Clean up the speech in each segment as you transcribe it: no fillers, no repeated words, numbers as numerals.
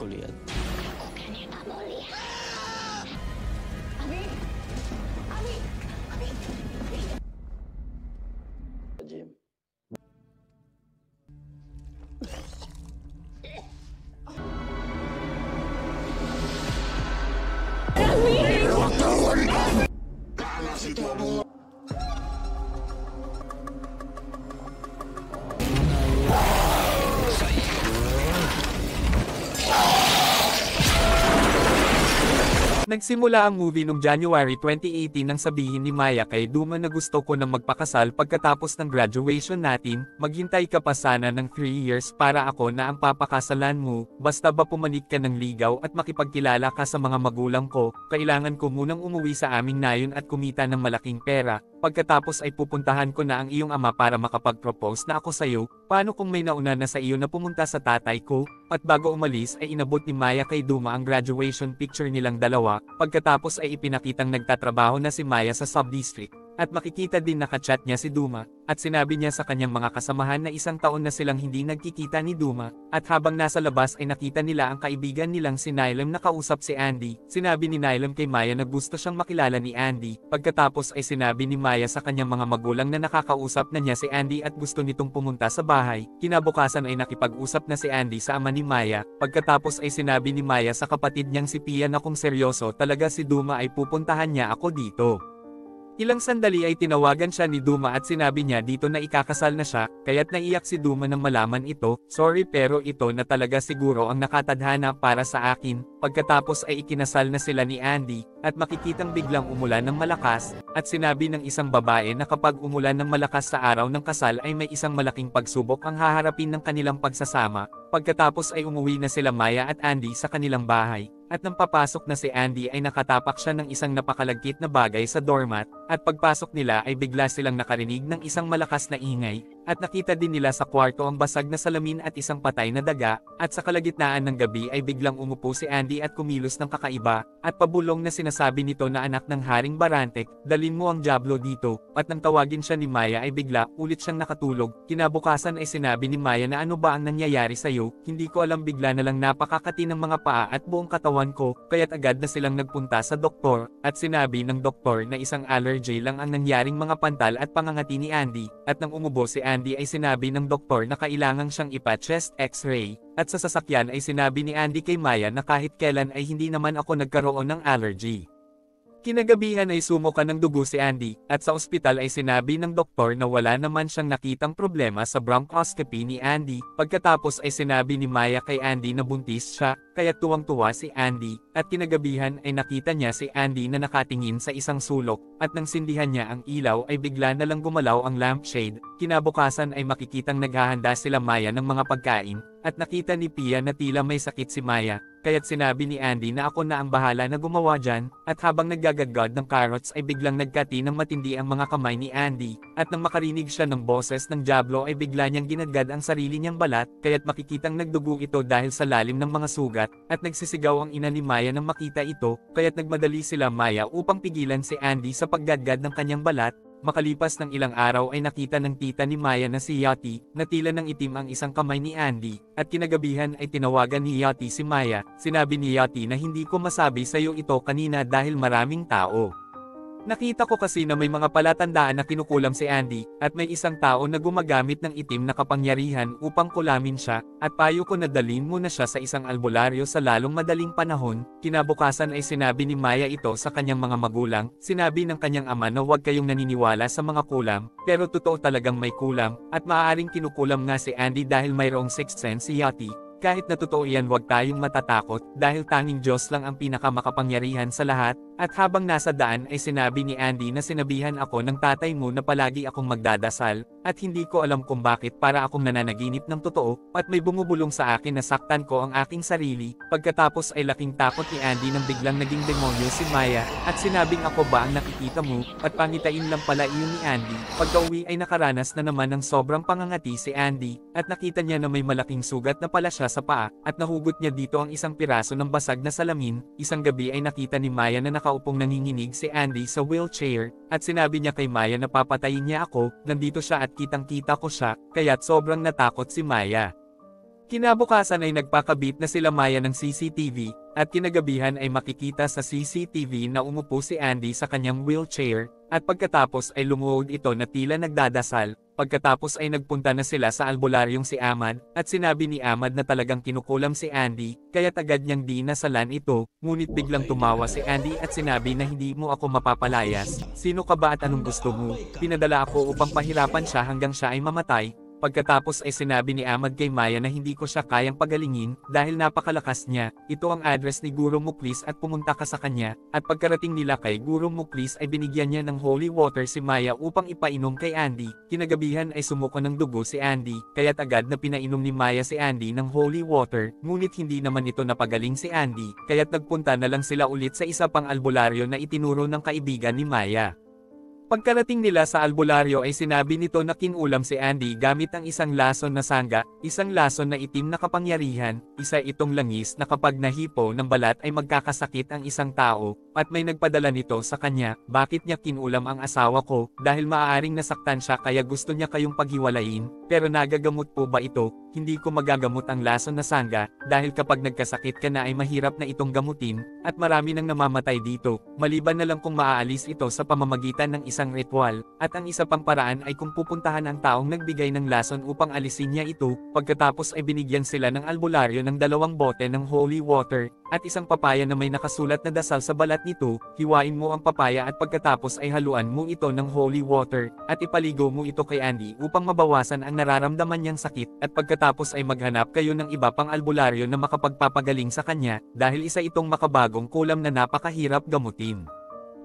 ulian. Bukan yang kamu lihat. Abi, Abi, Abi, Abi. Jim. Nagsimula ang movie noong January 2018 nang sabihin ni Maya kay Duma na gusto ko na magpakasal pagkatapos ng graduation natin, maghintay ka pa sana ng 3 years para ako na ang papakasalan mo, basta ba pumanik ka ng ligaw at makipagkilala ka sa mga magulang ko, kailangan ko munang umuwi sa aming nayon at kumita ng malaking pera, pagkatapos ay pupuntahan ko na ang iyong ama para makapag-propose na ako sa'yo, paano kung may nauna na sa iyo na pumunta sa tatay ko? At bago umalis ay inabot ni Maya kay Duma ang graduation picture nilang dalawa, pagkatapos ay ipinakitang nagtatrabaho na si Maya sa sub-district. At makikita din nakachat niya si Duma, at sinabi niya sa kanyang mga kasamahan na 1 taon na silang hindi nagkikita ni Duma, at habang nasa labas ay nakita nila ang kaibigan nilang si Nylem na kausap si Andy. Sinabi ni Nylem kay Maya na gusto siyang makilala ni Andy, pagkatapos ay sinabi ni Maya sa kanyang mga magulang na nakakausap na niya si Andy at gusto nitong pumunta sa bahay. Kinabukasan ay nakipag-usap na si Andy sa ama ni Maya, pagkatapos ay sinabi ni Maya sa kapatid niyang si Pia na kung seryoso talaga si Duma ay pupuntahan niya ako dito. Ilang sandali ay tinawagan siya ni Duma at sinabi niya dito na ikakasal na siya, kaya't naiyak si Duma nang malaman ito, sorry pero ito na talaga siguro ang nakatadhana para sa akin, pagkatapos ay ikinasal na sila ni Andy, at makikitang biglang umulan ng malakas, at sinabi ng isang babae na kapag umulan ng malakas sa araw ng kasal ay may isang malaking pagsubok ang haharapin ng kanilang pagsasama, pagkatapos ay umuwi na sila Maya at Andy sa kanilang bahay. At nang papasok na si Andy ay nakatapak siya ng isang napakalagkit na bagay sa doormat, at pagpasok nila ay bigla silang nakarinig ng isang malakas na ingay, at nakita din nila sa kwarto ang basag na salamin at isang patay na daga, at sa kalagitnaan ng gabi ay biglang umupo si Andy at kumilos ng kakaiba, at pabulong na sinasabi nito na anak ng Haring Barantek, dalin mo ang Diablo dito, at nang tawagin siya ni Maya ay bigla ulit siyang nakatulog. Kinabukasan ay sinabi ni Maya na ano ba ang nangyayari sa'yo, hindi ko alam, bigla na lang napakakati ng mga paa at buong katawan ko, kaya't agad na silang nagpunta sa doktor, at sinabi ng doktor na isang allergy lang ang nangyaring mga pantal at pangangati ni Andy, at nang umubo si Andy ay sinabi ng doktor na kailangang siyang ipa-chest x-ray, at sa sasakyan ay sinabi ni Andy kay Maya na kahit kailan ay hindi naman ako nagkaroon ng allergy. Kinagabihan ay sumuka ng dugo si Andy, at sa ospital ay sinabi ng doktor na wala naman siyang nakitang problema sa bronchoscopy ni Andy, pagkatapos ay sinabi ni Maya kay Andy na buntis siya, kaya tuwang-tuwa si Andy, at kinagabihan ay nakita niya si Andy na nakatingin sa isang sulok, at nang sindihan niya ang ilaw ay bigla na lang gumalaw ang lampshade. Kinabukasan ay makikitang naghahanda sila Maya ng mga pagkain, at nakita ni Pia na tila may sakit si Maya, kaya't sinabi ni Andy na ako na ang bahala na gumawa dyan, at habang naggagadgad ng carrots ay biglang nagkati ng matindi ang mga kamay ni Andy, at nang makarinig siya ng boses ng Diablo ay bigla niyang ginadgad ang sarili niyang balat, kaya't makikitang nagdugo ito dahil sa lalim ng mga sugat, at nagsisigaw ang ina ni Maya nang makita ito, kaya't nagmadali sila Maya upang pigilan si Andy sa paggadgad ng kanyang balat. Makalipas ng ilang araw ay nakita ng tita ni Maya na si Yati, na tila ng itim ang isang kamay ni Andy, at kinagabihan ay tinawagan ni Yati si Maya. Sinabi ni Yati na hindi ko masabi sa'yo ito kanina dahil maraming tao. Nakita ko kasi na may mga palatandaan na kinukulam si Andy, at may isang tao na gumagamit ng itim na kapangyarihan upang kulamin siya, at payo ko na dalhin mo na siya sa isang albularyo sa lalong madaling panahon. Kinabukasan ay sinabi ni Maya ito sa kanyang mga magulang, sinabi ng kanyang ama na huwag kayong naniniwala sa mga kulam, pero totoo talagang may kulam, at maaaring kinukulam nga si Andy dahil mayroong sixth sense si Yati. Kahit na totoo yan, huwag tayong matatakot, dahil tanging Diyos lang ang pinakamakapangyarihan sa lahat. At habang nasa daan ay sinabi ni Andy na sinabihan ako ng tatay mo na palagi akong magdadasal, at hindi ko alam kung bakit para akong nananaginip ng totoo, at may bumubulong sa akin na saktan ko ang aking sarili. Pagkatapos ay laking takot ni Andy nang biglang naging demonyo si Maya, at sinabing ako ba ang nakikita mo, at pangitain lang pala iyon ni Andy. Pagka-uwi ay nakaranas na naman ng sobrang pangangati si Andy, at nakita niya na may malaking sugat na pala siya sa paa, at nahugot niya dito ang isang piraso ng basag na salamin. Isang gabi ay nakita ni Maya na nakaupong nanginginig si Andy sa wheelchair, at sinabi niya kay Maya na papatayin niya ako. Nandito siya at kitang-kita ko siya, kaya't sobrang natakot si Maya. Kinabukasan ay nagpakabit na sila Maya ng CCTV, at kinagabihan ay makikita sa CCTV na umupo si Andy sa kanyang wheelchair, at pagkatapos ay lumuhod ito na tila nagdadasal. Pagkatapos ay nagpunta na sila sa albularyong si Ahmad, at sinabi ni Ahmad na talagang kinukulam si Andy, kaya't agad niyang dinasalan ito, ngunit biglang tumawa si Andy at sinabi na hindi mo ako mapapalayas. Sino ka ba at anong gusto mo? Pinadala ako upang pahirapan siya hanggang siya ay mamatay. Pagkatapos ay sinabi ni Ahmad kay Maya na hindi ko siya kayang pagalingin dahil napakalakas niya. Ito ang address ni Guro Muklis at pumunta ka sa kanya. At pagkarating nila kay Guro Muklis ay binigyan niya ng holy water si Maya upang ipainom kay Andy. Kinagabihan ay sumuko ng dugo si Andy, kaya't agad na pinainom ni Maya si Andy ng holy water, ngunit hindi naman ito napagaling si Andy, kaya't nagpunta na lang sila ulit sa isa pang albularyo na itinuro ng kaibigan ni Maya. Pagkarating nila sa albularyo ay sinabi nito na kinulam si Andy gamit ang isang lason na sangga, isang lason na itim na kapangyarihan, isa itong langis na kapag nahipo ng balat ay magkakasakit ang isang tao, at may nagpadala nito sa kanya. Bakit niya kinulam ang asawa ko? Dahil maaaring nasaktan siya kaya gusto niya kayong paghiwalayin, pero nagagamot po ba ito? Hindi ko magagamot ang lason na sangga, dahil kapag nagkasakit ka na ay mahirap na itong gamutin, at marami nang namamatay dito, maliban na lang kung maaalis ito sa pamamagitan ng isang ritual, at ang isa pang paraan ay kung pupuntahan ang taong nagbigay ng lason upang alisin niya ito. Pagkatapos ay binigyan sila ng albularyo ng 2 bote ng holy water, at isang papaya na may nakasulat na dasal sa balat nito. Hiwain mo ang papaya at pagkatapos ay haluan mo ito ng holy water, at ipaligo mo ito kay Andy upang mabawasan ang nararamdaman niyang sakit, at pagkatapos ay maghanap kayo ng iba pang albularyo na makapagpapagaling sa kanya, dahil isa itong makabagong kulam na napakahirap gamutin.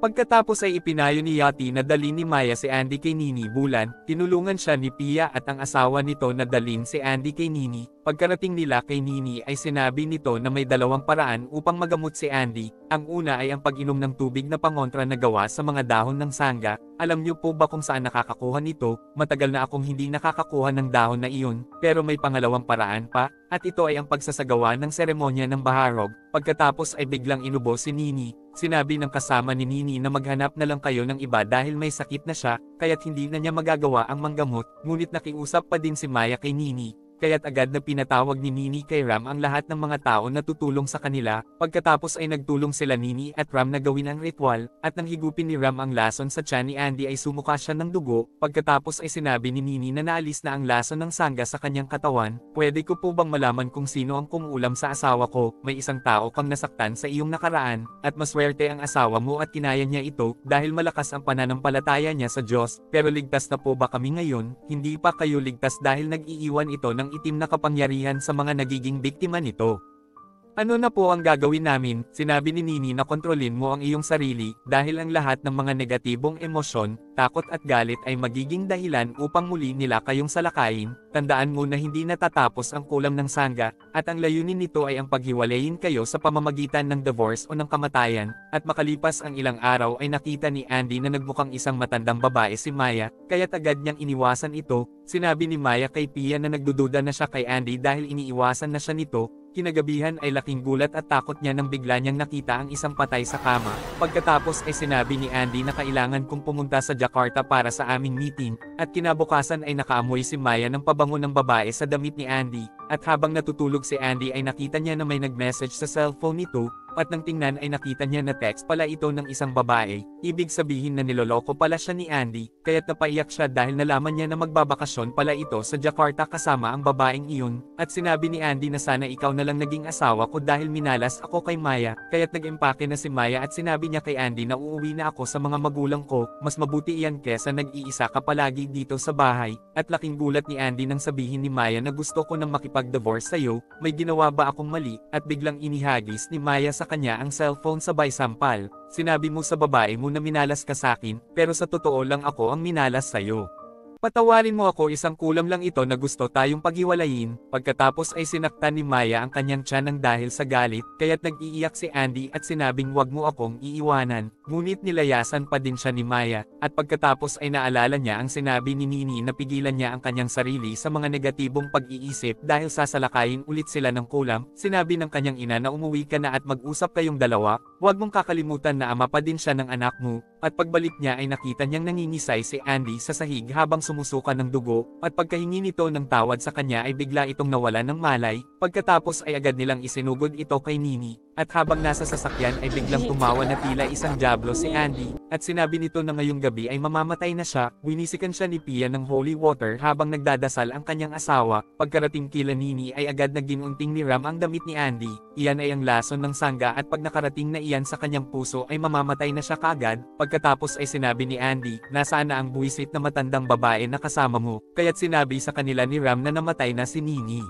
Pagkatapos ay ipinayo ni Yati na dalhin ni Maya si Andy kay Nini Bulan, tinulungan siya ni Pia at ang asawa nito na dalhin si Andy kay Nini. Pagkarating nila kay Nini ay sinabi nito na may 2 paraan upang magamot si Andy. Ang una ay ang pag-inom ng tubig na pangontra na gawa sa mga dahon ng sangga. Alam niyo po ba kung saan nakakakuha nito? Matagal na akong hindi nakakakuha ng dahon na iyon, pero may pangalawang paraan pa, at ito ay ang pagsasagawa ng seremonya ng baharog. Pagkatapos ay biglang inubo si Nini. Sinabi ng kasama ni Nini na maghanap na lang kayo ng iba dahil may sakit na siya, kaya't hindi na niya magagawa ang manggamot, ngunit nakiusap pa din si Maya kay Nini. Kaya't agad na pinatawag ni Nini kay Ram ang lahat ng mga tao na tutulong sa kanila. Pagkatapos ay nagtulong sila Nini at Ram na gawin ang ritual, at nang higupin ni Ram ang lason sa tiyan ni Andy ay sumuka siya ng dugo. Pagkatapos ay sinabi ni Nini na naalis na ang lason ng sangga sa kanyang katawan. Pwede ko po bang malaman kung sino ang kumulam sa asawa ko? May isang tao kang nasaktan sa iyong nakaraan, at maswerte ang asawa mo at kinaya niya ito dahil malakas ang pananampalataya niya sa Diyos. Pero ligtas na po ba kami ngayon? Hindi pa kayo ligtas dahil nag-iiwan ito ng itim na kapangyarihan sa mga nagiging biktima nito. Ano na po ang gagawin namin? Sinabi ni Nini na kontrolin mo ang iyong sarili, dahil ang lahat ng mga negatibong emosyon, takot at galit ay magiging dahilan upang muli nila kayong salakayin. Tandaan mo na hindi natatapos ang kulam ng sangga, at ang layunin nito ay ang paghiwalayin kayo sa pamamagitan ng divorce o ng kamatayan. At makalipas ang ilang araw ay nakita ni Andy na nagmukhang isang matandang babae si Maya, kaya't agad niyang iniwasan ito. Sinabi ni Maya kay Pia na nagdududa na siya kay Andy dahil iniiwasan na siya nito. Kinagabihan ay laking gulat at takot niya nang bigla niyang nakita ang isang patay sa kama. Pagkatapos ay sinabi ni Andy na kailangan kong pumunta sa Jakarta para sa aming meeting, at kinabukasan ay nakaamoy si Maya ng pabango ng babae sa damit ni Andy. At habang natutulog si Andy ay nakita niya na may nag-message sa cellphone nito, at nang tingnan ay nakita niya na text pala ito ng isang babae. Ibig sabihin na niloloko pala siya ni Andy, kaya't napaiyak siya dahil nalaman niya na magbabakasyon pala ito sa Jakarta kasama ang babaeng iyon. At sinabi ni Andy na sana ikaw na lang naging asawa ko dahil minalas ako kay Maya, kaya't nag-empake na si Maya at sinabi niya kay Andy na uuwi na ako sa mga magulang ko. Mas mabuti iyan kesa nag-iisa ka palagi dito sa bahay. At laking gulat ni Andy nang sabihin ni Maya na gusto ko nang makipag-divorce sa'yo. May ginawa ba akong mali? At biglang inihagis ni Maya sa kanya ang cellphone sabay sampal. Sinabi mo sa babae mo na minalas ka sakin, pero sa totoo lang ako ang minalas sa'yo. Patawarin mo ako, isang kulam lang ito na gusto tayong paghiwalayin. Pagkatapos ay sinaktan ni Maya ang kanyang tiyan ng dahil sa galit, kaya't nag-iiyak si Andy at sinabing wag mo akong iiwanan. Ngunit nilayasan pa din siya ni Maya, at pagkatapos ay naalala niya ang sinabi ni Nini na pigilan niya ang kanyang sarili sa mga negatibong pag-iisip dahil sasalakayin ulit sila ng kulam. Sinabi ng kanyang ina na umuwi ka na at mag-usap kayong dalawa, wag mong kakalimutan na ama pa din siya ng anak mo. at pagbalik niya ay nakita niyang nangingisay si Andy sa sahig habang sumusuka ng dugo, at pagkahingi nito ng tawad sa kanya ay bigla itong nawala ng malay, pagkatapos ay agad nilang isinugod ito kay Nini, at habang nasa sasakyan ay biglang tumawa na tila isang diablo si Andy, at sinabi nito na ngayong gabi ay mamamatay na siya. Winisikan siya ni Pia ng holy water habang nagdadasal ang kanyang asawa. Pagkarating kila Nini ay agad na ginunting ni Ram ang damit ni Andy. Iyan ay ang lason ng sangga at pag nakarating na iyan sa kanyang puso ay mamamatay na siya kaagad. Pagkatapos ay sinabi ni Andy, nasaan na ang buwisit na matandang babae na kasama mo, kaya't sinabi sa kanila ni Ram na namatay na si Nini.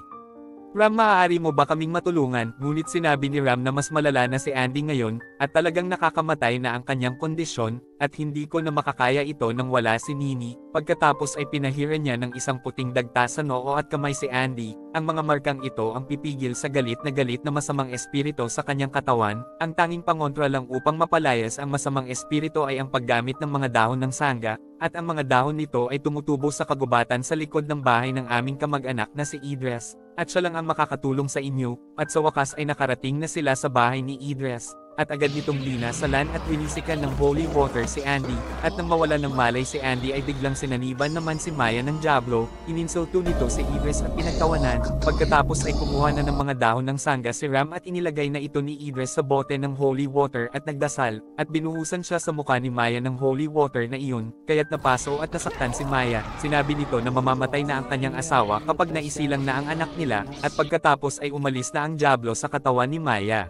Ram, maaari mo ba kaming matulungan? Ngunit sinabi ni Ram na mas malala na si Andy ngayon, at talagang nakakamatay na ang kanyang kondisyon, at hindi ko na makakaya ito nang wala si Nini. Pagkatapos ay pinahiran niya ng isang puting dagta sa noo at kamay si Andy. Ang mga markang ito ang pipigil sa galit na masamang espiritu sa kanyang katawan. Ang tanging pangontra lang upang mapalayas ang masamang espiritu ay ang paggamit ng mga dahon ng sangga, at ang mga dahon nito ay tumutubo sa kagubatan sa likod ng bahay ng aming kamag-anak na si Idris. At siya lang ang makakatulong sa inyo, at sa wakas ay nakarating na sila sa bahay ni Idris. At agad nitong linasalan at winisikan ng holy water si Andy, at nang mawala ng malay si Andy ay biglang sinaniban naman si Maya ng diablo. Ininsulto nito si Idris at pinagtawanan. Pagkatapos ay kumuha na ng mga dahon ng sangga si Ram at inilagay na ito ni Idris sa bote ng holy water at nagdasal, at binuhusan siya sa mukha ni Maya ng holy water na iyon, kaya't napaso at nasaktan si Maya. Sinabi nito na mamamatay na ang kanyang asawa kapag naisilang na ang anak nila, at pagkatapos ay umalis na ang diablo sa katawan ni Maya.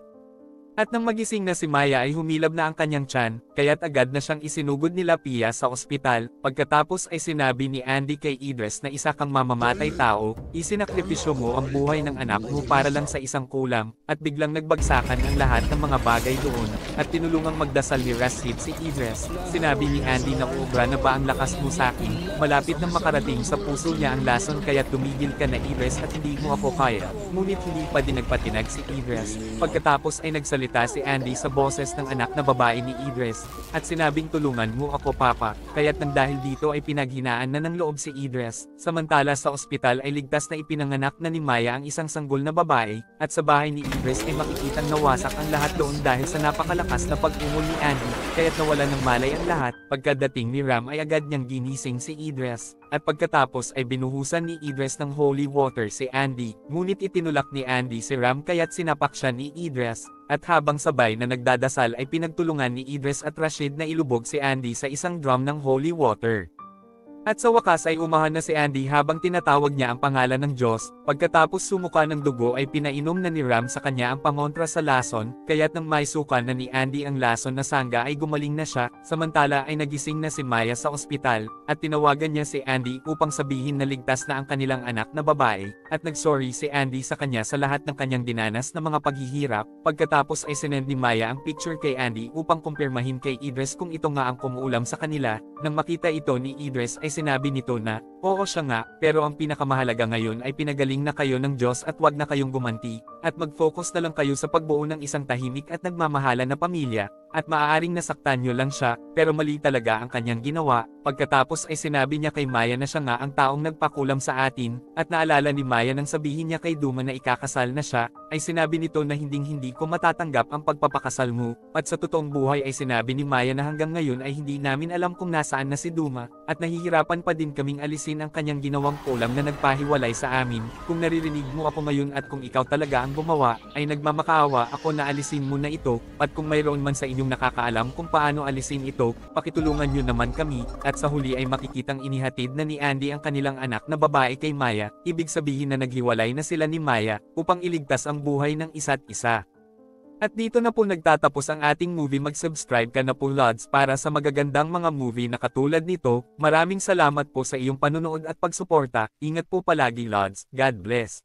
At nang magising na si Maya ay humilab na ang kanyang tiyan, kaya't agad na siyang isinugod nila Pia sa ospital. Pagkatapos ay sinabi ni Andy kay Idris na isa kang mamamatay tao, isinakripisyo mo ang buhay ng anak mo para lang sa isang kulam, at biglang nagbagsakan ang lahat ng mga bagay doon, at tinulungang magdasal ni Rashid si Idris. Sinabi ni Andy na uubra na ba ang lakas mo sa akin, malapit nang makarating sa puso niya ang lason kaya't tumigil ka na Idris at hindi mo ako kaya. Ngunit hindi pa din nagpatinag si Idris. Pagkatapos ay nagsalita si Andy sa boses ng anak na babae ni Idris, at sinabing tulungan mo ako papa, kaya't nang dahil dito ay pinaghinaan na ng loob si Idris. Samantala sa ospital ay ligtas na ipinanganak na ni Maya ang isang sanggol na babae, at sa bahay ni Idris ay makikitang nawasak ang lahat doon dahil sa napakalakas na pag-ungol ni Andy, kaya't nawala ng malay ang lahat. Pagkadating ni Ram ay agad niyang ginising si Idris, at pagkatapos ay binuhusan ni Idris ng holy water si Andy, ngunit itinulak ni Andy si Ram kaya't sinapak siya ni Idris. At habang sabay na nagdadasal ay pinagtulungan ni Idris at Rashid na ilubog si Andy sa isang drum ng holy water. At sa wakas ay umahan na si Andy habang tinatawag niya ang pangalan ng Diyos. Pagkatapos sumuka ng dugo ay pinainom na ni Ram sa kanya ang pangontra sa lason, kaya't nang maisuka na ni Andy ang lason na sangga ay gumaling na siya. Samantala ay nagising na si Maya sa ospital, at tinawagan niya si Andy upang sabihin na ligtas na ang kanilang anak na babae, at nagsorry si Andy sa kanya sa lahat ng kanyang dinanas na mga paghihirap. Pagkatapos ay sinend ni Maya ang picture kay Andy upang kumpirmahin kay Idris kung ito nga ang kumuulam sa kanila. Nang makita ito ni Idris ay sinabi nito na, oo siya nga, pero ang pinakamahalaga ngayon ay pinagaling na kayo ng Diyos at wag na kayong gumanti, at mag-focus na lang kayo sa pagbuo ng isang tahimik at nagmamahalan na pamilya, at maaaring nasaktan nyo lang siya, pero mali talaga ang kanyang ginawa. Pagkatapos ay sinabi niya kay Maya na siya nga ang taong nagpakulam sa atin, at naalala ni Maya nang sabihin niya kay Duma na ikakasal na siya, ay sinabi nito na hindi ko matatanggap ang pagpapakasal mo, at sa totoong buhay ay sinabi ni Maya na hanggang ngayon ay hindi namin alam kung nasaan na si Duma, at nahihirapan pa din kaming alisin ang kanyang ginawang kulam na nagpahiwalay sa amin. Kung naririnig mo ako ngayon at kung ikaw talaga ang gumawa, ay nagmamakaawa ako na alisin mo na ito, at kung mayroon man sa inyong nakakaalam kung paano alisin ito, pakitulungan nyo naman kami. At sa huli ay makikitang inihatid na ni Andy ang kanilang anak na babae kay Maya, ibig sabihin na naghiwalay na sila ni Maya, upang iligtas ang buhay ng isa't isa. At dito na po nagtatapos ang ating movie. Mag-subscribe ka na po Lods para sa magagandang mga movie na katulad nito. Maraming salamat po sa iyong panunood at pagsuporta. Ingat po palagi Lods. God bless.